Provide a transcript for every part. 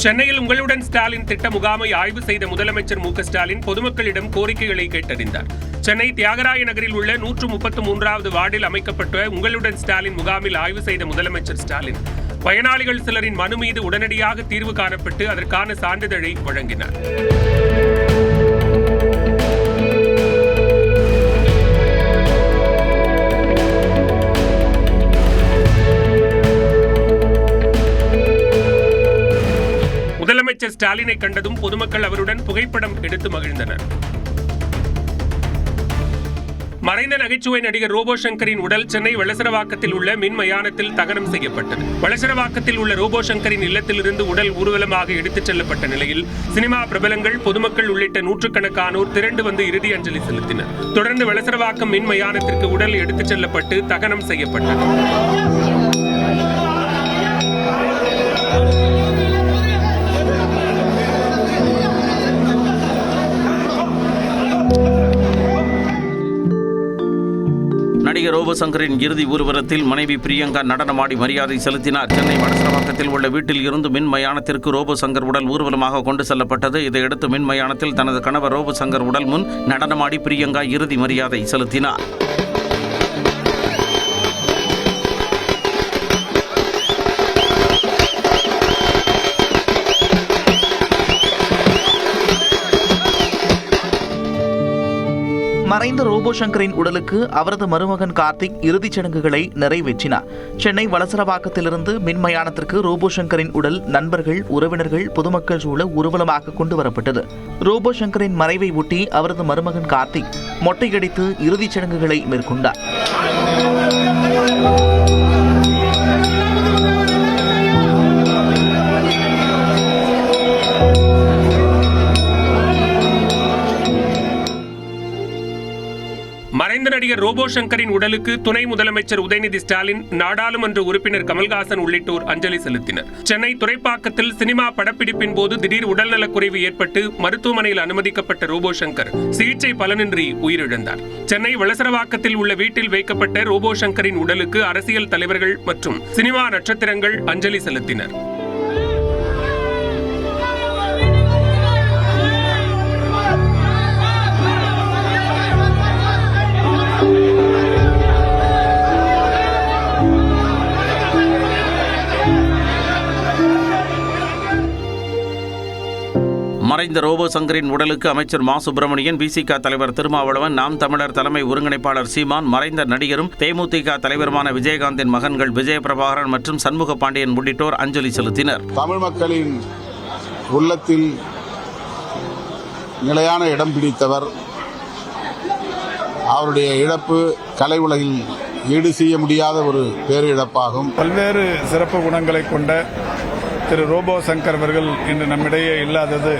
சென்னையில் உங்களுடன் ஸ்டாலின் திட்ட முகாமை ஆய்வு செய்த முதலமைச்சர் மு க ஸ்டாலின் பொதுமக்களிடம் கோரிக்கைகளை கேட்டறிந்தார். சென்னை தியாகராய நகரில் உள்ள 133வது வார்டில் அமைக்கப்பட்ட உங்களுடன் ஸ்டாலின் முகாமில் ஆய்வு செய்த முதலமைச்சர் ஸ்டாலின் பயனாளிகள் சிலரின் மனு மீது உடனடியாக தீர்வு காணப்பட்டு அதற்கான சான்றிதழை வழங்கினார். முதலமைச்சர் ஸ்டாலினை கண்டதும் பொதுமக்கள் அவருடன் புகைப்படம் எடுத்து மகிழ்ந்தனர். மறைந்த நகைச்சுவை நடிகர் ரோபோ சங்கரின் உடல் சென்னை வளசரவாக்கத்தில் உள்ள மின் மயானத்தில் தகனம் செய்யப்பட்டது. வளசரவாக்கத்தில் உள்ள ரோபோ சங்கரின் இல்லத்திலிருந்து உடல் ஊர்வலமாக எடுத்துச் செல்லப்பட்ட நிலையில் சினிமா பிரபலங்கள், பொதுமக்கள் உள்ளிட்ட நூற்றுக்கணக்கானோர் திரண்டு வந்து இறுதி அஞ்சலி செலுத்தினர். தொடர்ந்து வளசரவாக்கம் மின் மயானத்திற்கு உடல் எடுத்துச் செல்லப்பட்டு தகனம் செய்யப்பட்டது. நடிகர் ரோபோ சங்கரின் இறுதி ஊர்வலத்தில் மனைவி பிரியங்கா நடனமாடி மரியாதை செலுத்தினார். சென்னை வடசரவாக்கத்தில் உள்ள வீட்டில் இருந்து மின் மயானத்திற்கு ரோபோ சங்கர் உடல் ஊர்வலமாக கொண்டு செல்லப்பட்டது. இதையடுத்து மின் மயானத்தில் தனது கணவர் ரோபோ சங்கர் உடல் முன் நடனமாடி பிரியங்கா இறுதி மரியாதை செலுத்தினார். மறைந்த ரோபோ சங்கரின் உடலுக்கு அவரது மருமகன் கார்த்திக் இறுதிச் சடங்குகளை நிறைவேற்றினார். சென்னை வளசரவாக்கத்திலிருந்து மின்மயானத்திற்கு ரோபோ சங்கரின் உடல் நண்பர்கள், உறவினர்கள், பொதுமக்கள் சூழ ஊர்வலமாக கொண்டு வரப்பட்டது. ரோபோ சங்கரின் மறைவை ஒட்டி அவரது மருமகன் கார்த்திக் மொட்டையடித்து இறுதிச் சடங்குகளை மேற்கொண்டார். மறைந்த நடிகர் ரோபோ சங்கரின் உடலுக்கு துணை முதலமைச்சர் உதயநிதி ஸ்டாலின், நாடாளுமன்ற உறுப்பினர் கமல்ஹாசன் உள்ளிட்டோர் அஞ்சலி செலுத்தினர். சென்னை துறைப்பாக்கத்தில் சினிமா படப்பிடிப்பின் போது திடீர் உடல்நலக்குறைவு ஏற்பட்டு மருத்துவமனையில் அனுமதிக்கப்பட்ட ரோபோ சங்கர் சிகிச்சை பலனின்றி உயிரிழந்தார். சென்னை வளசரவாக்கத்தில் உள்ள வீட்டில் வைக்கப்பட்ட ரோபோ சங்கரின் உடலுக்கு அரசியல் தலைவர்கள் மற்றும் சினிமா நட்சத்திரங்கள் அஞ்சலி செலுத்தினர். மறைந்த ரோபோ சங்கரின் உடலுக்கு அமைச்சர் மா சுப்பிரமணியன், விசிக தலைவர் திருமாவளவன், நாம் தமிழர் தலைமை ஒருங்கிணைப்பாளர் சீமான், மறைந்த நடிகரும் தேமுதிக தலைவருமான விஜயகாந்தின் மகன்கள் விஜயபிரபாகரன் மற்றும் சண்முக பாண்டியன் உள்ளிட்டோர் அஞ்சலி செலுத்தினர். தமிழ் மக்களின் உள்ளத்தில் நிலையான இடம் பிடித்தவர். அவருடைய இழப்பு கலை உலகில் ஈடு செய்ய முடியாத ஒரு பேரிழப்பாகும். பல்வேறு சிறப்பு குணங்களை கொண்ட திரு ரோபோ சங்கர் அவர்கள் இன்று நம்மிடையே இல்லாதது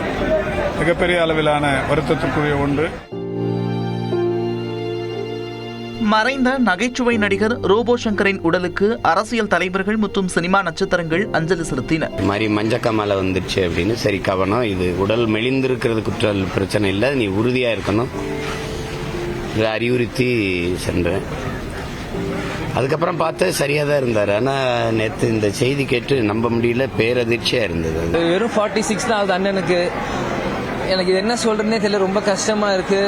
மிகப்பெரிய அளவிலான வருத்தத்திற்குரிய ஒன்று. மறைந்த நகைச்சுவை நடிகர் ரோபோ சங்கரின் உடலுக்கு அரசியல் தலைவர்கள் மற்றும் சினிமா நட்சத்திரங்கள் அஞ்சலி செலுத்தினர். மாதிரி மஞ்சக்கமால வந்துருச்சு அப்படின்னு, சரி கவனம், இது உடல் மெலிந்திருக்கிறது குற்ற பிரச்சனை இல்லை, நீ உறுதியா இருக்கணும் அறிவுறுத்தி சென்றேன். அதுக்கப்புறம் பார்த்து சரியா தான் இருந்தார். ஆனா நேற்று இந்த செய்தி கேட்டு நம்ப முடியல, பேரதிர்ச்சியா இருந்தது. வெறும் 46 தான் ஆகுது அண்ணனுக்கு. எனக்கு என்ன சொல்றதுன்னே தெரியல, ரொம்ப கஷ்டமா இருக்கு.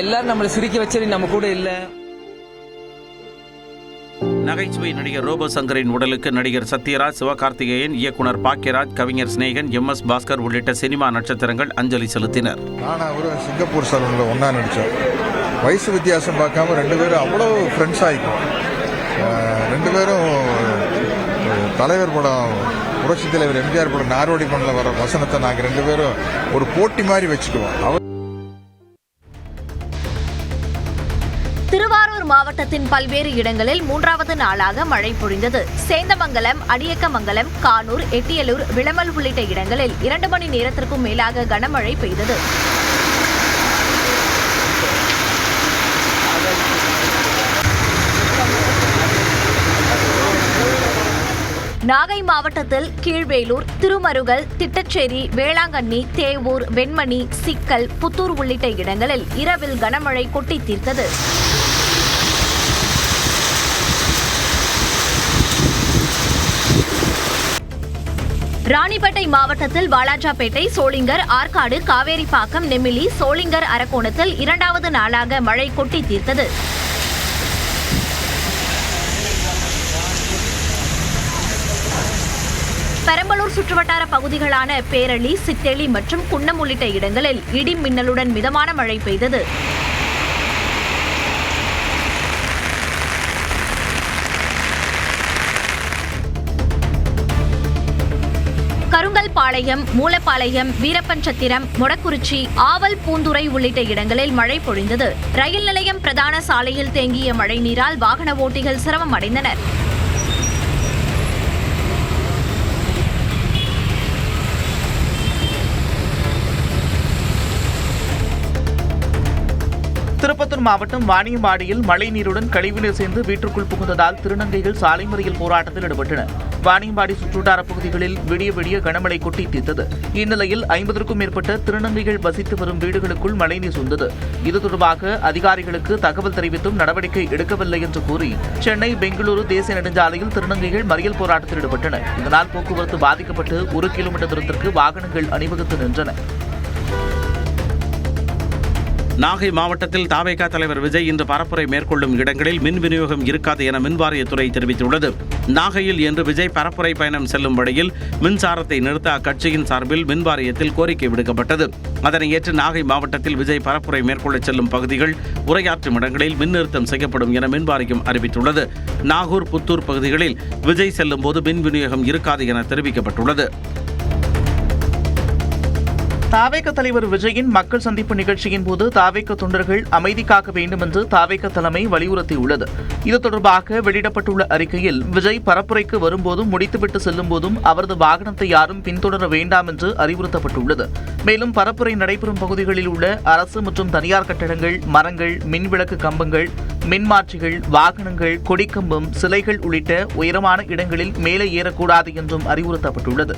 எல்லாரும் நம்மளை சிரிக்க வச்சது நம்ம கூட இல்ல. நகைச்சுவை நடிகர் ரோபோ சங்கரின் உடலுக்கு நடிகர் சத்யராஜ், சிவகார்த்திகேயன், இயக்குனர் பாக்கியராஜ், கவிஞர் சிநேகன், MS பாஸ்கர் உள்ளிட்ட சினிமா நட்சத்திரங்கள் அஞ்சலி செலுத்தினர். நான் அவரும் சிங்கப்பூர் சலூனில் ஒன்றா நடித்தோம். வயசு வித்தியாசம் பார்க்காம ரெண்டு பேரும் அவ்வளோ ஃப்ரெண்ட்ஸ் ஆகிக்கும். ரெண்டு பேரும் தலைவர் படம், புரட்சி தலைவர் எம்ஜிஆர் படம் நாரோடி பணில் வர வசனத்தை நாங்கள் ரெண்டு பேரும் ஒரு போட்டி மாதிரி வச்சுக்குவோம். திருவாரூர் மாவட்டத்தின் பல்வேறு இடங்களில் 3வது நாளாக மழை பொழிந்தது. சேந்தமங்கலம், அடியக்கமங்கலம், கானூர், எட்டியலூர், விளமல் உள்ளிட்ட இடங்களில் 2 மணி நேரத்திற்கும் மேலாக கனமழை பெய்தது. நாகை மாவட்டத்தில் கீழ்வேலூர், திருமருகல், திட்டச்சேரி, வேளாங்கண்ணி, தேவூர், வெண்மணி, சிக்கல், புத்தூர் உள்ளிட்ட இடங்களில் இரவில் கனமழை கொட்டி தீர்த்தது. ராணிப்பேட்டை மாவட்டத்தில் வாலாஜாபேட்டை, சோளிங்கர், ஆற்காடு, காவேரிப்பாக்கம், நெமிலி, சோளிங்கர், அரக்கோணத்தில் 2வது நாளாக மழை கொட்டி தீர்த்தது. பெரம்பலூர் சுற்றுவட்டார பகுதிகளான பேரளி, சித்தேளி மற்றும் குன்னம் உள்ளிட்ட இடங்களில் இடி மின்னலுடன் மிதமான மழை பெய்தது. கருங்கல்பாளையம், மூலப்பாளையம், வீரப்பன்சத்திரம், மொடக்குறிச்சி, ஆவல், பூந்துறை உள்ளிட்ட இடங்களில் மழை பொழிந்தது. ரயில் நிலையம் பிரதான சாலையில் தேங்கிய மழைநீரால் வாகன ஓட்டிகள் சிரமம் அடைந்தனர். திருப்பத்தூர் மாவட்டம் வாணியம்பாடியில் மழைநீருடன் கழிவுநீர் சேர்ந்து வீட்டிற்குள் புகுந்ததால் திருநங்கைகள் சாலை மறியல் போராட்டத்தில் ஈடுபட்டனர். வாணியம்பாடி சுற்றுவட்டார பகுதிகளில் விடிய விடிய கனமழை கொட்டி தீர்த்தது. இந்நிலையில் 50க்கும் மேற்பட்ட திருநங்கைகள் வசித்து வரும் வீடுகளுக்குள் மழைநீர் சூழ்ந்தது. இது தொடர்பாக அதிகாரிகளுக்கு தகவல் தெரிவித்தும் நடவடிக்கை எடுக்கவில்லை என்று கூறி சென்னை, பெங்களூரு தேசிய நெடுஞ்சாலையில் திருநங்கைகள் மறியல் போராட்டத்தில் ஈடுபட்டனர். இதனால் போக்குவரத்து பாதிக்கப்பட்டு 1 கிலோமீட்டர் தூரத்திற்கு வாகனங்கள் அணிவகுத்து நின்றன. நாகை மாவட்டத்தில் தாவேகா தலைவர் விஜய் இன்று பரப்புரை மேற்கொள்ளும் இடங்களில் மின் விநியோகம் இருக்காது என மின்வாரியத்துறை தெரிவித்துள்ளது. நாகையில் இன்று விஜய் பரப்புரை பயணம் செல்லும் வழியில் மின்சாரத்தை நிறுத்த அக்கட்சியின் சார்பில் மின்வாரியத்தில் கோரிக்கை விடுக்கப்பட்டது. அதனை ஏற்று நாகை மாவட்டத்தில் விஜய் பரப்புரை மேற்கொள்ள செல்லும் பகுதிகள், உரையாற்றும் இடங்களில் மின் நிறுத்தம் செய்யப்படும் என மின்வாரியம் அறிவித்துள்ளது. நாகூர், புத்தூர் பகுதிகளில் விஜய் செல்லும் போது மின் விநியோகம் இருக்காது என தெரிவிக்கப்பட்டுள்ளது. தாவேக தலைவர் விஜயின் மக்கள் சந்திப்பு நிகழ்ச்சியின் போது தாவேக தொண்டர்கள் அமைதி காக்க வேண்டும் என்று தாவேக தலைமை வலியுறுத்தியுள்ளது. இது தொடர்பாக வெளியிடப்பட்டுள்ள அறிக்கையில், விஜய் பரப்புரைக்கு வரும்போதும் முடித்துவிட்டு செல்லும் போதும் அவரது வாகனத்தை யாரும் பின்தொடர வேண்டாம் என்று அறிவுறுத்தப்பட்டுள்ளது. மேலும் பரப்புரை நடைபெறும் பகுதிகளில் உள்ள அரசு மற்றும் தனியார் கட்டடங்கள், மரங்கள், மின்விளக்கு கம்பங்கள், மின்மாற்றிகள், வாகனங்கள், கொடிக்கம்பம், சிலைகள் உள்ளிட்ட உயரமான இடங்களில் மேலே ஏறக்கூடாது என்றும் அறிவுறுத்தப்பட்டுள்ளது.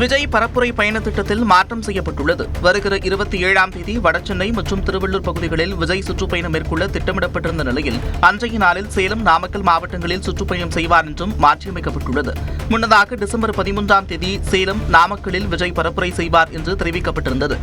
விஜய் பரப்புரை பயண திட்டத்தில் மாற்றம் செய்யப்பட்டுள்ளது. வருகிற 27ஆம் தேதி வடசென்னை மற்றும் திருவள்ளூர் பகுதிகளில் விஜய் சுற்றுப்பயணம் மேற்கொள்ள திட்டமிடப்பட்டிருந்த நிலையில் அன்றைய நாளில் சேலம், நாமக்கல் மாவட்டங்களில் சுற்றுப்பயணம் செய்வார் என்றும் மாற்றியமைக்கப்பட்டுள்ளது. முன்னதாக டிசம்பர் 13ஆம் தேதி சேலம், நாமக்கலில் விஜய் பரப்புரை செய்வார் என்று தெரிவிக்கப்பட்டிருந்தது.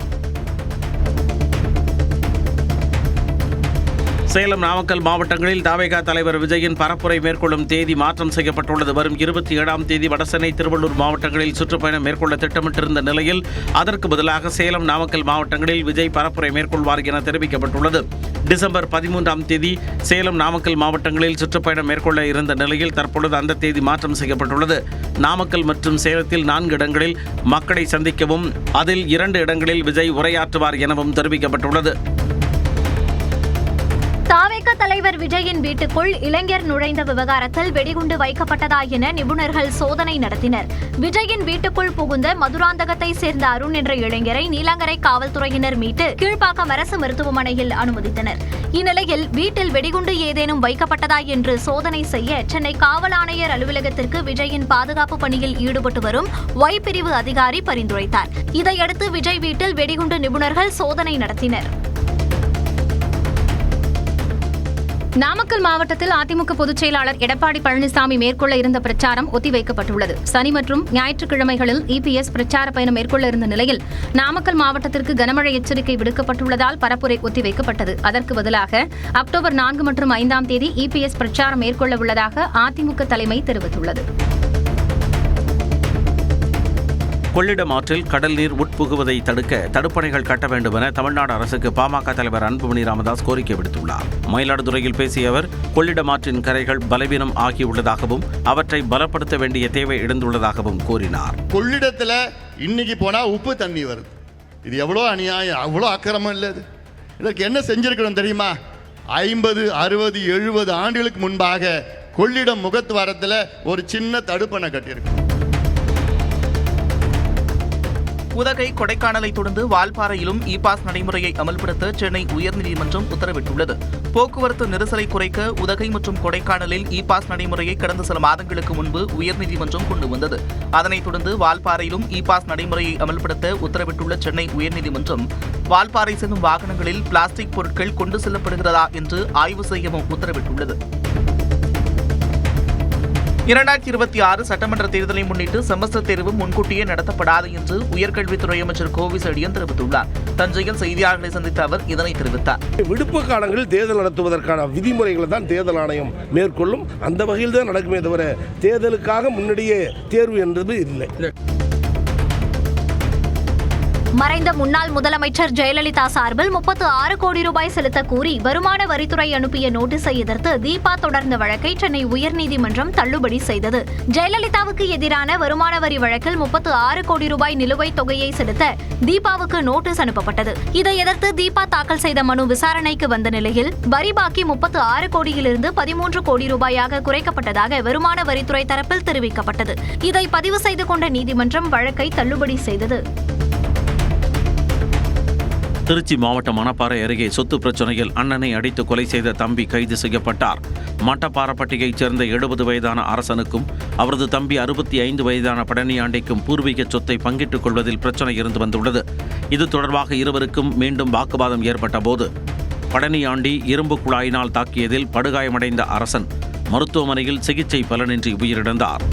சேலம், நாமக்கல் மாவட்டங்களில் தாவேகா தலைவர் விஜயின் பரப்புரை மேற்கொள்ளும் தேதி மாற்றம் செய்யப்பட்டுள்ளது. வரும் 27ஆம் தேதி வடசென்னை, திருவள்ளூர் மாவட்டங்களில் சுற்றுப்பயணம் மேற்கொள்ள திட்டமிட்டிருந்த நிலையில் அதற்கு பதிலாக சேலம், நாமக்கல் மாவட்டங்களில் விஜய் பரப்புரை மேற்கொள்வார் என தெரிவிக்கப்பட்டுள்ளது. டிசம்பர் 13ஆம் தேதி சேலம், நாமக்கல் மாவட்டங்களில் சுற்றுப்பயணம் மேற்கொள்ள இருந்த நிலையில் தற்பொழுது அந்த தேதி மாற்றம் செய்யப்பட்டுள்ளது. நாமக்கல் மற்றும் சேலத்தில் 4 இடங்களில் மக்களை சந்திக்கவும், அதில் 2 இடங்களில் விஜய் உரையாற்றுவார் எனவும் தெரிவிக்கப்பட்டுள்ளது. தாவேக தலைவர் விஜயின் வீட்டுக்குள் இளைஞர் நுழைந்த விவகாரத்தில் வெடிகுண்டு வைக்கப்பட்டதா என நிபுணர்கள் சோதனை நடத்தினர். விஜயின் வீட்டுக்குள் புகுந்த மதுராந்தகத்தை சேர்ந்த அருண் என்ற இளைஞரை நீலாங்கரை காவல்துறையினர் மீட்டு கீழ்ப்பாக்கம் அரசு மருத்துவமனையில் அனுமதித்தனர். இந்நிலையில் வீட்டில் வெடிகுண்டு ஏதேனும் வைக்கப்பட்டதா என்று சோதனை செய்ய சென்னை காவல் ஆணையர் அலுவலகத்திற்கு விஜயின் பாதுகாப்பு பணியில் ஈடுபட்டு வரும் ஒய் பிரிவு அதிகாரி பரிந்துரைத்தார். இதையடுத்து விஜய் வீட்டில் வெடிகுண்டு நிபுணர்கள் சோதனை நடத்தினர். நாமக்கல் மாவட்டத்தில் அதிமுக பொதுச் செயலாளர் எடப்பாடி பழனிசாமி மேற்கொள்ள இருந்த பிரச்சாரம் ஒத்திவைக்கப்பட்டுள்ளது. சனி மற்றும் ஞாயிற்றுக்கிழமைகளில் இபிஎஸ் பிரச்சார பயணம் மேற்கொள்ள இருந்த நிலையில் நாமக்கல் மாவட்டத்திற்கு கனமழை எச்சரிக்கை விடுக்கப்பட்டுள்ளதால் பரப்புரை ஒத்திவைக்கப்பட்டது. அதற்கு பதிலாக அக்டோபர் 4 மற்றும் 5ஆம் தேதி இபிஎஸ் பிரச்சாரம் மேற்கொள்ள உள்ளதாக அதிமுக தலைமை தெரிவித்துள்ளது. கொள்ளிடம் ஆற்றில் கடல் நீர் உட்புகுவதை தடுக்க தடுப்பணைகள் கட்ட வேண்டும் என தமிழ்நாடு அரசுக்கு பாமக தலைவர் அன்புமணி ராமதாஸ் கோரிக்கை விடுத்துள்ளார். மயிலாடுதுறையில் பேசிய அவர், கொள்ளிடம் ஆற்றின் கரைகள் பலவீனம் ஆகியுள்ளதாகவும் அவற்றை பலப்படுத்த வேண்டிய தேவை எழுந்துள்ளதாகவும் கூறினார். கொள்ளிடத்தில் இன்னைக்கு போனா உப்பு தண்ணி வருது. இது எவ்வளோ அநியாயம், அவ்வளோ அக்கிரமம் இல்லை. இதற்கு என்ன செஞ்சிருக்கணும் தெரியுமா? 50, 60, 70 ஆண்டுகளுக்கு முன்பாக கொள்ளிடம் முகத்துவாரத்தில் ஒரு சின்ன தடுப்பணை கட்டியிருக்கு. உதகை, கொடைக்கானலை தொடர்ந்து வால்பாறையிலும் இ பாஸ் நடைமுறையை அமல்படுத்த சென்னை உயர்நீதிமன்றம் உத்தரவிட்டுள்ளது. போக்குவரத்து நெரிசலை குறைக்க உதகை மற்றும் கொடைக்கானலில் இ பாஸ் நடைமுறையை கடந்த சில மாதங்களுக்கு முன்பு உயர்நீதிமன்றம் கொண்டு வந்தது. அதனைத் தொடர்ந்து வால்பாறையிலும் இ பாஸ் நடைமுறையை அமல்படுத்த உத்தரவிட்டுள்ள சென்னை உயர்நீதிமன்றம் வால்பாறை செல்லும் வாகனங்களில் பிளாஸ்டிக் பொருட்கள் கொண்டு செல்லப்படுகிறதா என்று ஆய்வு செய்யவும் உத்தரவிட்டுள்ளது. 2026 சட்டமன்ற தேர்தலை முன்னிட்டு செமஸ்டர் தேர்வு முன்கூட்டியே நடத்தப்படாது என்று உயர்கல்வித்துறை அமைச்சர் கோவி செழியன் தெரிவித்துள்ளார். தஞ்சையில் செய்தியாளர்களை சந்தித்த அவர் இதனை தெரிவித்தார். விடுப்பு காலங்களில் தேர்தல் நடத்துவதற்கான விதிமுறைகளை தான் தேர்தல் ஆணையம் மேற்கொள்ளும். அந்த வகையில் தான் நடக்குமே தவிர தேர்தலுக்காக முன்னாடியே தேர்வு என்பது இல்லை. மறைந்த முன்னாள் முதலமைச்சர் ஜெயலலிதா சார்பில் 36 கோடி ரூபாய் செலுத்த கூறி வருமான வரித்துறை அனுப்பிய நோட்டீஸை எதிர்த்து தீபா தொடர்ந்த வழக்கை சென்னை உயர்நீதிமன்றம் தள்ளுபடி செய்தது. ஜெயலலிதாவுக்கு எதிரான வருமான வரி வழக்கில் 36 கோடி ரூபாய் நிலுவைத் தொகையை செலுத்த தீபாவுக்கு நோட்டீஸ் அனுப்பப்பட்டது. இதை எதிர்த்து தீபா தாக்கல் செய்த மனு விசாரணைக்கு வந்த நிலையில் வரி பாக்கி 36 கோடியிலிருந்து 13 கோடி ரூபாயாக குறைக்கப்பட்டதாக வருமான வரித்துறை தரப்பில் தெரிவிக்கப்பட்டது. இதை பதிவு செய்து கொண்ட நீதிமன்றம் வழக்கை தள்ளுபடி செய்தது. திருச்சி மாவட்டம் மணப்பாறை அருகே சொத்து பிரச்சனையில் அண்ணனை அடித்து கொலை செய்த தம்பி கைது செய்யப்பட்டார். மட்டப்பாறைப்பட்டியைச் சேர்ந்த 70 வயதான அரசனுக்கும் அவரது தம்பி 65 வயதான பழனியாண்டிக்கும் பூர்வீக சொத்தை பங்கிட்டுக் கொள்வதில் பிரச்சனை இருந்து வந்துள்ளது. இது தொடர்பாக இருவருக்கும் மீண்டும் வாக்குவாதம் ஏற்பட்ட போது பழனியாண்டி இரும்பு குழாயினால் தாக்கியதில் படுகாயமடைந்த அரசன் மருத்துவமனையில் சிகிச்சை பலனின்றி உயிரிழந்தார்.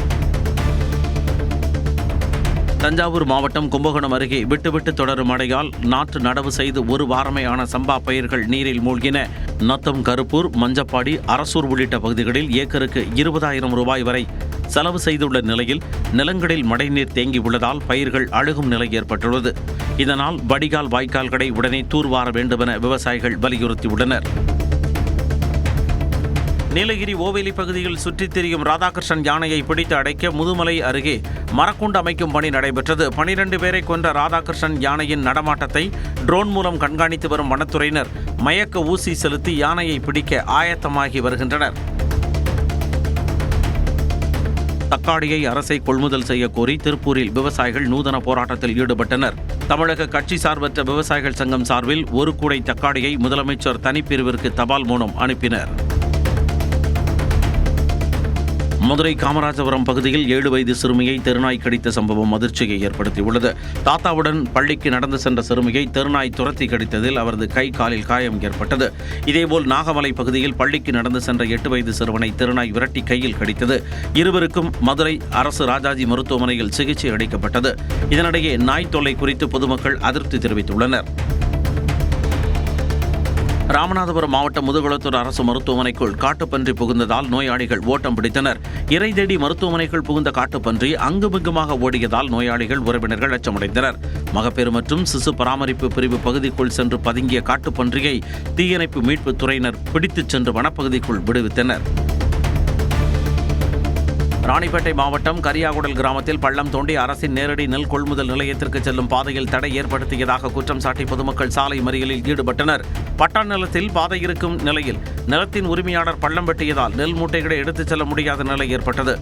தஞ்சாவூர் மாவட்டம் கும்பகோணம் அருகே விட்டுவிட்டு தொடரும் மழையால் நாற்று நடவு செய்து ஒரு வாரமே ஆன சம்பா பயிர்கள் நீரில் மூழ்கின. நத்தம், கருப்பூர், மஞ்சப்பாடி, அரசூர் உள்ளிட்ட பகுதிகளில் ஏக்கருக்கு 20,000 ரூபாய் வரை செலவு செய்துள்ள நிலையில் நிலங்களில் மழைநீர் தேங்கியுள்ளதால் பயிர்கள் அழுகும் நிலை ஏற்பட்டுள்ளது. இதனால் வடிகால் வாய்க்கால்களை உடனே தூர்வார வேண்டுமென விவசாயிகள் வலியுறுத்தியுள்ளனர். நீலகிரி ஓவேலி பகுதியில் சுற்றித் திரியும் ராதாகிருஷ்ணன் யானையை பிடித்து அடைக்க முதுமலை அருகே மரக்கூண்டு அமைக்கும் பணி நடைபெற்றது. 12 பேரை கொன்ற ராதாகிருஷ்ணன் யானையின் நடமாட்டத்தை ட்ரோன் மூலம் கண்காணித்து வரும் வனத்துறையினர் மயக்க ஊசி செலுத்தி யானையை பிடிக்க ஆயத்தமாகி வருகின்றனர். தக்காளியை அரசை கொள்முதல் செய்ய கோரி திருப்பூரில் விவசாயிகள் நூதன போராட்டத்தில் ஈடுபட்டனர். தமிழக கட்சி சார்பற்ற விவசாயிகள் சங்கம் சார்பில் 1 கூடை தக்காளியை முதலமைச்சர் தனிப்பிரிவிற்கு தபால் மூலம் அனுப்பினர். மதுரை காமராஜபுரம் பகுதியில் 7 வயது சிறுமியை தெருநாய் கடித்த சம்பவம் அதிர்ச்சியை ஏற்படுத்தியுள்ளது. தாத்தாவுடன் பள்ளிக்கு நடந்து சென்ற சிறுமியை தெருநாய் துரத்தி கடித்ததில் அவரது கை காலில் காயம் ஏற்பட்டது. இதேபோல் நாகமலை பகுதியில் பள்ளிக்கு நடந்து சென்ற 8 வயது சிறுவனை தெருநாய் விரட்டி கையில் கடித்தது. இருவருக்கும் மதுரை அரசு ராஜாஜி மருத்துவமனையில் சிகிச்சை அளிக்கப்பட்டது. இதனிடையே நாய் தொல்லை குறித்து பொதுமக்கள் அதிருப்தி தெரிவித்துள்ளனர். ராமநாதபுரம் மாவட்டம் முதுகுளத்தூர் அரசு மருத்துவமனைக்குள் காட்டுப்பன்றி புகுந்ததால் நோயாளிகள் ஓட்டம் பிடித்தனர். இறை தேடி மருத்துவமனைக்குள் புகுந்த காட்டுப்பன்றி அங்குமிங்குமாக ஓடியதால் நோயாளிகள் உறவினர்கள் அச்சமடைந்தனர். மகப்பேறு மற்றும் சிசு பராமரிப்பு பிரிவு பகுதிக்குள் சென்று பதுங்கிய காட்டுப்பன்றியை தீயணைப்பு மீட்புத் துறையினர் பிடித்துச் சென்று வனப்பகுதிக்குள் விடுவித்தனர். ராணிப்பேட்டை மாவட்டம் கரியாகுடல் கிராமத்தில் பள்ளம் தோண்டி அரசின் நேரடி நெல் கொள்முதல் நிலையத்திற்கு செல்லும் பாதையில் தடை ஏற்படுத்தியதாக குற்றம் சாட்டி பொதுமக்கள் சாலை மறியலில் ஈடுபட்டனர். பட்டா நிலத்தில் பாதை இருக்கும் நிலையில் நிலத்தின் உரிமையாளர் பள்ளம் வெட்டியதால் நெல் மூட்டைகளை எடுத்துச் செல்ல முடியாத நிலை ஏற்பட்டது.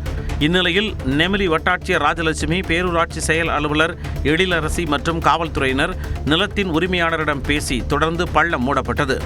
இந்நிலையில் நெமிலி வட்டாட்சியர் ராஜலட்சுமி, பேரூராட்சி செயல் அலுவலர் எழிலரசி மற்றும் காவல்துறையினர் நிலத்தின் உரிமையாளரிடம் பேசி தொடர்ந்து பள்ளம் மூடப்பட்டது.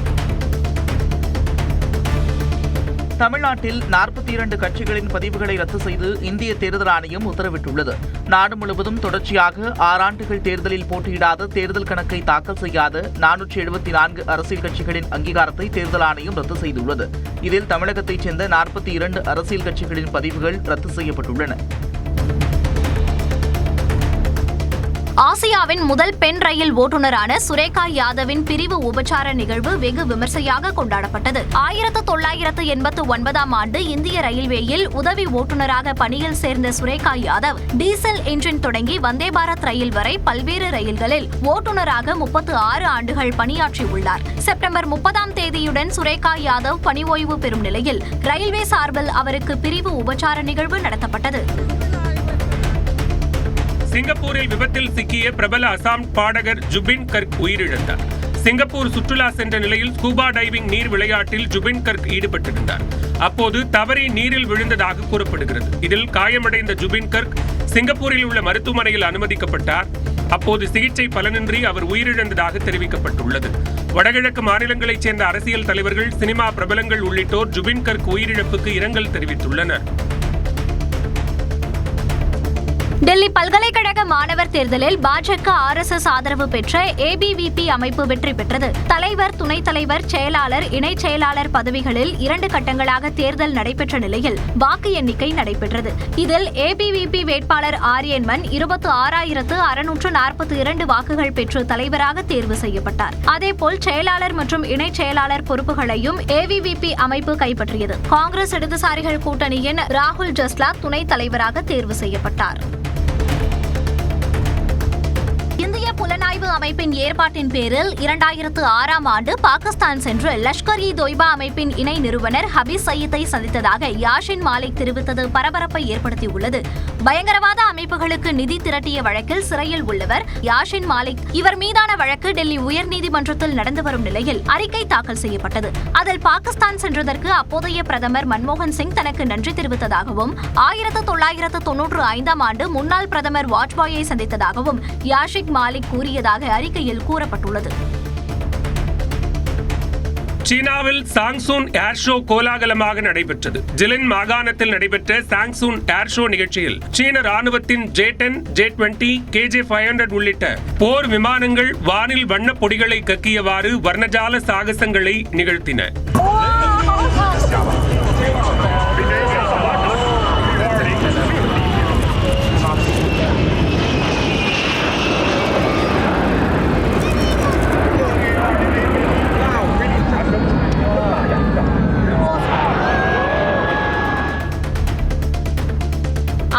தமிழ்நாட்டில் 42 கட்சிகளின் பதிவுகளை ரத்து செய்து இந்திய தேர்தல் ஆணையம் உத்தரவிட்டுள்ளது. நாடு முழுவதும் தொடர்ச்சியாக 6 ஆண்டுகள் தேர்தலில் போட்டியிடாத, தேர்தல் கணக்கை தாக்கல் செய்யாத 474 அரசியல் கட்சிகளின் அங்கீகாரத்தை தேர்தல் ஆணையம் ரத்து செய்துள்ளது. இதில் தமிழகத்தைச் சேர்ந்த 42 அரசியல் கட்சிகளின் பதிவுகள் ரத்து செய்யப்பட்டுள்ளன. ஆசியாவின் முதல் பெண் ரயில் ஓட்டுநரான சுரேகா யாதவின் பிரிவு உபச்சார நிகழ்வு வெகு விமர்சையாக கொண்டாடப்பட்டது. 1989ஆம் ஆண்டு இந்திய ரயில்வேயில் உதவி ஓட்டுநராக பணியில் சேர்ந்த சுரேகா யாதவ் டீசல் என்ஜின் தொடங்கி வந்தே பாரத் ரயில் வரை பல்வேறு ரயில்களில் ஓட்டுநராக 36 ஆண்டுகள் பணியாற்றியுள்ளார். செப்டம்பர் 30ஆம் தேதியுடன் சுரேகா யாதவ் பணி ஓய்வு பெறும் நிலையில் ரயில்வே சார்பில் அவருக்கு பிரிவு உபச்சார நிகழ்வு நடத்தப்பட்டது. சிங்கப்பூரில் விபத்தில் சிக்கிய பிரபல அசாம் பாடகர் ஜுபின் கர்க் உயிரிழந்தார். சிங்கப்பூர் சுற்றுலா சென்ற நிலையில் ஸ்கூபா டைவிங் நீர் விளையாட்டில் ஜுபின் கர்க் ஈடுபட்டிருந்தார். அப்போது தவறி நீரில் விழுந்ததாக கூறப்படுகிறது. இதில் காயமடைந்த ஜுபின் கர்க் சிங்கப்பூரில் உள்ள மருத்துவமனையில் அனுமதிக்கப்பட்டார். அப்போது சிகிச்சை பலனின்றி அவர் உயிரிழந்ததாக தெரிவிக்கப்பட்டுள்ளது. வடகிழக்கு மாநிலங்களைச் சேர்ந்த அரசியல் தலைவர்கள், சினிமா பிரபலங்கள் உள்ளிட்டோர் ஜுபின் கர்க் உயிரிழப்புக்கு இரங்கல் தெரிவித்துள்ளனர். டெல்லி பல்கலைக்கழக மாணவர் தேர்தலில் பாஜக RSS ஆதரவு பெற்ற ABVP அமைப்பு வெற்றி பெற்றது. தலைவர், துணைத் தலைவர், செயலாளர், இணைச் செயலாளர் பதவிகளில் 2 கட்டங்களாக தேர்தல் நடைபெற்ற நிலையில் வாக்கு எண்ணிக்கை நடைபெற்றது. இதில் ABVP வேட்பாளர் ஆரியன்மன் 26,642 வாக்குகள் பெற்று தலைவராக தேர்வு செய்யப்பட்டார். அதேபோல் செயலாளர் மற்றும் இணைச் செயலாளர் பொறுப்புகளையும் ABVP அமைப்பு கைப்பற்றியது. காங்கிரஸ் இடதுசாரிகள் கூட்டணியின் ராகுல் ஜஸ்லா துணைத் தலைவராக தேர்வு செய்யப்பட்டார். இந்திய புலனாய்வு அமைப்பின் ஏற்பாட்டின் பேரில் 2006ஆம் ஆண்டு பாகிஸ்தான் சென்று லஷ்கர்-இ-தொய்பா அமைப்பின் இணை நிறுவனர் ஹபீஸ் சயீத்தை சந்தித்ததாக யாஷின் மாலிக் தெரிவித்தது பரபரப்பை ஏற்படுத்தியுள்ளது. பயங்கரவாத அமைப்புகளுக்கு நிதி திரட்டிய வழக்கில் சிறையில் உள்ளவர் யாஷின் மாலிக். இவர் மீதான வழக்கு டெல்லி உயர்நீதிமன்றத்தில் நடந்து வரும் நிலையில் அறிக்கை தாக்கல் செய்யப்பட்டது. அதில் பாகிஸ்தான் சென்றதற்கு அப்போதைய பிரதமர் மன்மோகன் சிங் தனக்கு நன்றி தெரிவித்ததாகவும் 1995ஆம் ஆண்டு முன்னாள் பிரதமர் வாஜ்பாயை சந்தித்ததாகவும் யாஷின் மாலிக் கூறியதாக அறிக்கையில் கூறப்பட்டுள்ளது. சீனாவில் சாங்சூன் ஏர் ஷோ கோலாகலமாக நடைபெற்றது. ஜிலின் மாகாணத்தில் நடைபெற்ற சாங்சூன் ஏர் ஷோ நிகழ்ச்சியில் சீன ராணுவத்தின் J-10, J-20, KJ-500 உள்ளிட்ட போர் விமானங்கள் வானில் வண்ணப் பொடிகளை கக்கியவாறு வர்ணஜால சாகசங்களை நிகழ்த்தின.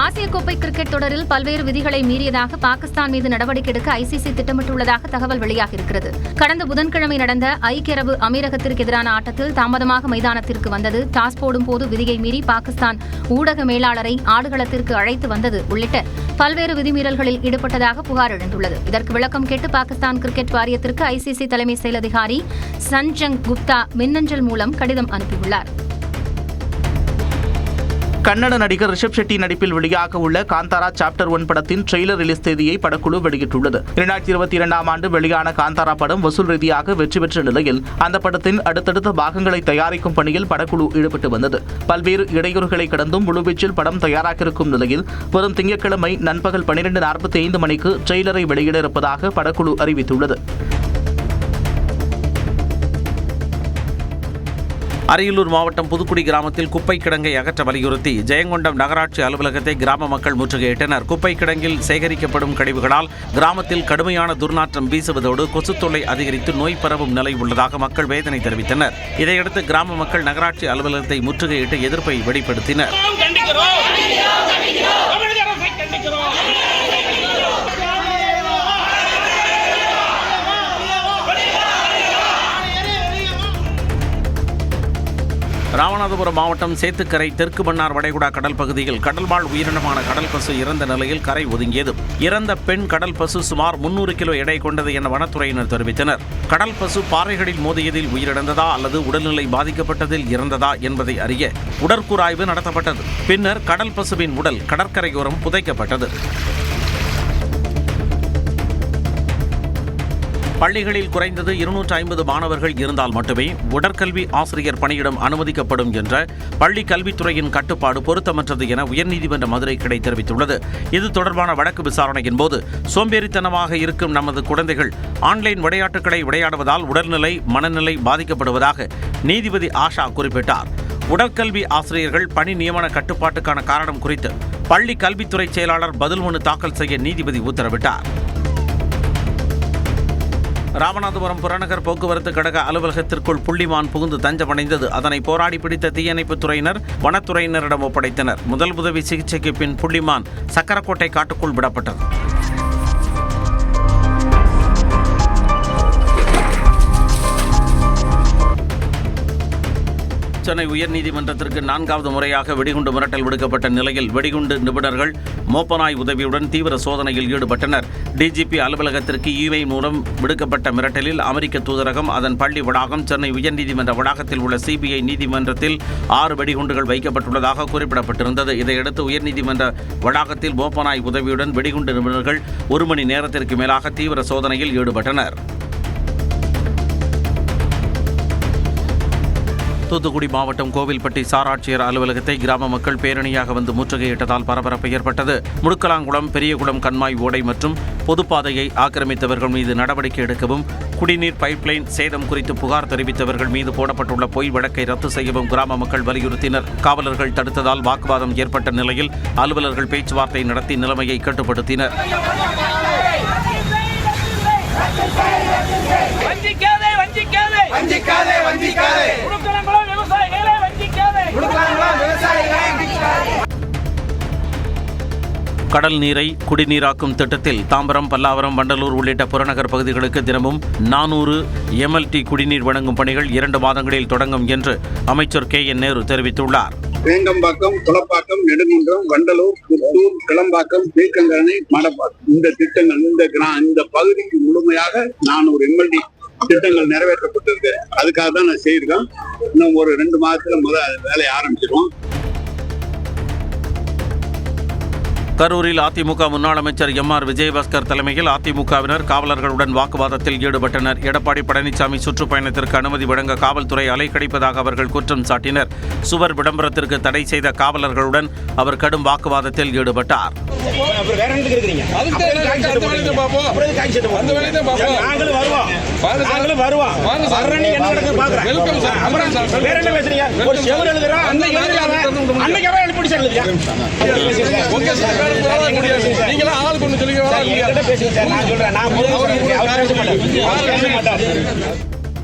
ஆசிய கோப்பை கிரிக்கெட் தொடரில் பல்வேறு விதிகளை மீறியதாக பாகிஸ்தான் மீது நடவடிக்கை எடுக்க ICC திட்டமிட்டுள்ளதாக தகவல் வெளியாகியிருக்கிறது. கடந்த புதன்கிழமை நடந்த ஐக்கிய அரபு அமீரகத்திற்கு எதிரான ஆட்டத்தில் தாமதமாக மைதானத்திற்கு வந்தது, டாஸ் போடும் போது விதியை மீறி பாகிஸ்தான் ஊடக மேலாளரை ஆடுகளத்திற்கு அழைத்து வந்தது உள்ளிட்ட பல்வேறு விதிமீறல்களில் ஈடுபட்டதாக புகார் எழுந்துள்ளது. இதற்கு விளக்கம் கேட்டு பாகிஸ்தான் கிரிக்கெட் வாரியத்திற்கு ICC தலைமை செயல் அதிகாரி சஞ்சங் குப்தா மின்னஞ்சல் மூலம் கடிதம் அனுப்பியுள்ளார். கன்னட நடிகர் ரிஷப் ஷெட்டி நடிப்பில் வெளியாக உள்ள காந்தாரா சாப்டர் 1 படத்தின் ட்ரெய்லர் ரிலீஸ் தேதியை படக்குழு வெளியிட்டுள்ளது. 2022ஆம் ஆண்டு வெளியான காந்தாரா படம் வசூல் ரீதியாக வெற்றி பெற்ற நிலையில் அந்த படத்தின் அடுத்தடுத்த பாகங்களை தயாரிக்கும் பணியில் படக்குழு ஈடுபட்டு வந்தது. பல்வேறு இடையூறுகளை கடந்தும் முழுவீச்சில் படம் தயாராக இருக்கும் நிலையில் வரும் திங்கட்கிழமை நண்பகல் 12:45 மணிக்கு ட்ரெய்லரை வெளியிட இருப்பதாக படக்குழு அறிவித்துள்ளது. அரியலூர் மாவட்டம் புதுக்குடி கிராமத்தில் குப்பை கிடங்கை அகற்ற வலியுறுத்தி ஜெயங்கொண்டம் நகராட்சி அலுவலகத்தை கிராம மக்கள் முற்றுகையிட்டனர். குப்பை கிடங்கில் சேகரிக்கப்படும் கழிவுகளால் கிராமத்தில் கடுமையான துர்நாற்றம் வீசுவதோடு கொசு தொல்லை அதிகரித்து நோய் பரவும் நிலை உள்ளதாக மக்கள் வேதனை தெரிவித்தனர். இதையடுத்து கிராம மக்கள் நகராட்சி அலுவலகத்தை முற்றுகையிட்டு எதிர்ப்பை வெளிப்படுத்தினர். ராமநாதபுரம் மாவட்டம் சேத்துக்கரை தெற்கு மன்னார் வளைகுடா கடல் பகுதியில் கடல்வாழ் உயிரினமான கடல் பசு இறந்த நிலையில் கரை ஒதுங்கியது. இறந்த பெண் கடல் பசு சுமார் 300 கிலோ எடை கொண்டது என வனத்துறையினர் தெரிவித்தனர். கடல் பசு பாறைகளில் மோதியதில் உயிரிழந்ததா அல்லது உடல்நிலை பாதிக்கப்பட்டதில் இறந்ததா என்பதை அறிய உடற்கூறாய்வு நடத்தப்பட்டது. பின்னர் கடல் பசுவின் உடல் கடற்கரையோரம் புதைக்கப்பட்டது. பள்ளிகளில் குறைந்தது 250 மாணவர்கள் இருந்தால் மட்டுமே உடற்கல்வி ஆசிரியர் பணியிடம் அனுமதிக்கப்படும் என்ற பள்ளி கல்வித்துறையின் கட்டுப்பாடு பொருத்தமற்றது என உயர்நீதிமன்ற மதுரை கிளை தெரிவித்துள்ளது. இது தொடர்பான வழக்கு விசாரணையின் போது சோம்பேறித்தனமாக இருக்கும் நமது குழந்தைகள் ஆன்லைன் விளையாட்டுகளை விளையாடுவதால் உடல்நிலை மனநிலை பாதிக்கப்படுவதாக நீதிபதி ஆஷா குறிப்பிட்டார். உடற்கல்வி ஆசிரியர்கள் பணி நியமன கட்டுப்பாட்டுக்கான காரணம் குறித்து பள்ளி கல்வித்துறை செயலாளர் பதில் மனு தாக்கல் செய்ய நீதிபதி உத்தரவிட்டார். ராமநாதபுரம் புறநகர் போக்குவரத்து கழக அலுவலகத்திற்குள் புள்ளிமான் புகுந்து தஞ்சமடைந்தது. அதனை போராடி பிடித்த தீயணைப்புத் துறையினர் வனத்துறையினரிடம் ஒப்படைத்தனர். முதல் உதவி சிகிச்சைக்கு பின் புள்ளிமான் சக்கரக்கோட்டை காட்டுக்குள் விடப்பட்டது. சென்னை உயர்நீதிமன்றத்திற்கு 4வது முறையாக வெடிகுண்டு மிரட்டல் விடுக்கப்பட்ட நிலையில் வெடிகுண்டு நிபுணர்கள் மோப்பனாய் உதவியுடன் தீவிர சோதனையில் ஈடுபட்டனர். டிஜிபி அலுவலகத்திற்கு இமெயில் மூலம் விடுக்கப்பட்ட மிரட்டலில் அமெரிக்க தூதரகம், அதன் பள்ளி வளாகம், சென்னை உயர்நீதிமன்ற வளாகத்தில் உள்ள சிபிஐ நீதிமன்றத்தில் 6 வெடிகுண்டுகள் வைக்கப்பட்டுள்ளதாக குறிப்பிடப்பட்டிருந்தது. இதையடுத்து உயர்நீதிமன்ற வளாகத்தில் மோப்பனாய் உதவியுடன் வெடிகுண்டு நிபுணர்கள் 1 மணி நேரத்திற்கு மேலாக தீவிர சோதனையில் ஈடுபட்டனர். தூத்துக்குடி மாவட்டம் கோவில்பட்டி சார் ஆட்சியர் அலுவலகத்தை கிராம மக்கள் பேரணியாக வந்து முற்றுகையிட்டதால் பரபரப்பு ஏற்பட்டது. முடுக்கலாங்குளம், பெரியகுளம் கண்மாய் ஓடை மற்றும் பொதுப்பாதையை ஆக்கிரமித்தவர்கள் மீது நடவடிக்கை எடுக்கவும், குடிநீர் பைப்லைன் சேதம் குறித்து புகார் தெரிவித்தவர்கள் மீது போடப்பட்டுள்ள பொய் வழக்கை ரத்து செய்யவும் கிராம மக்கள் வலியுறுத்தினர். காவலர்கள் தடுத்ததால் வாக்குவாதம் ஏற்பட்ட நிலையில் அலுவலர்கள் பேச்சுவார்த்தை நடத்தி நிலைமையை கட்டுப்படுத்தினர். கடல் நீரை குடிநீராக்கும் திட்டத்தில் தாம்பரம், பல்லாவரம், வண்டலூர் உள்ளிட்ட புறநகர் பகுதிகளுக்கு தினமும் 400 MLT குடிநீர் வழங்கும் பணிகள் 2 மாதங்களில் தொடங்கும் என்று அமைச்சர் KN நேரு தெரிவித்துள்ளார். வேங்கம்பாக்கம், குளப்பாக்கம், நெடுங்குன்றம், வண்டலூர், புத்தூர், கிளம்பாக்கம், தீர்க்கங்கரணி, மடப்பாக்கம் இந்த திட்டங்கள் இந்த பகுதிக்கு முழுமையாக 400 MLT திட்டங்கள் நிறைவேற்றப்பட்டிருக்கு. அதுக்காக தான் நான் செய்திருக்கேன். இன்னும் ஒரு 2 மாதத்துல வேலையை ஆரம்பிச்சிருவோம். கரூரில் அதிமுக முன்னாள் அமைச்சர் MR விஜயபாஸ்கர் தலைமையில் அதிமுகவினர் காவலர்களுடன் வாக்குவாதத்தில் ஈடுபட்டனர். எடப்பாடி பழனிசாமி சுற்றுப்பயணத்திற்கு அனுமதி வழங்க காவல்துறை அலைக்கழிப்பதாக அவர்கள் குற்றம் சாட்டினர். சுவர் விளம்பரத்திற்கு தடை செய்த காவலர்களுடன் அவர் கடும் வாக்குவாதத்தில் ஈடுபட்டார். நீங்களா ஆள் கொண்டு சொல்லுங்க.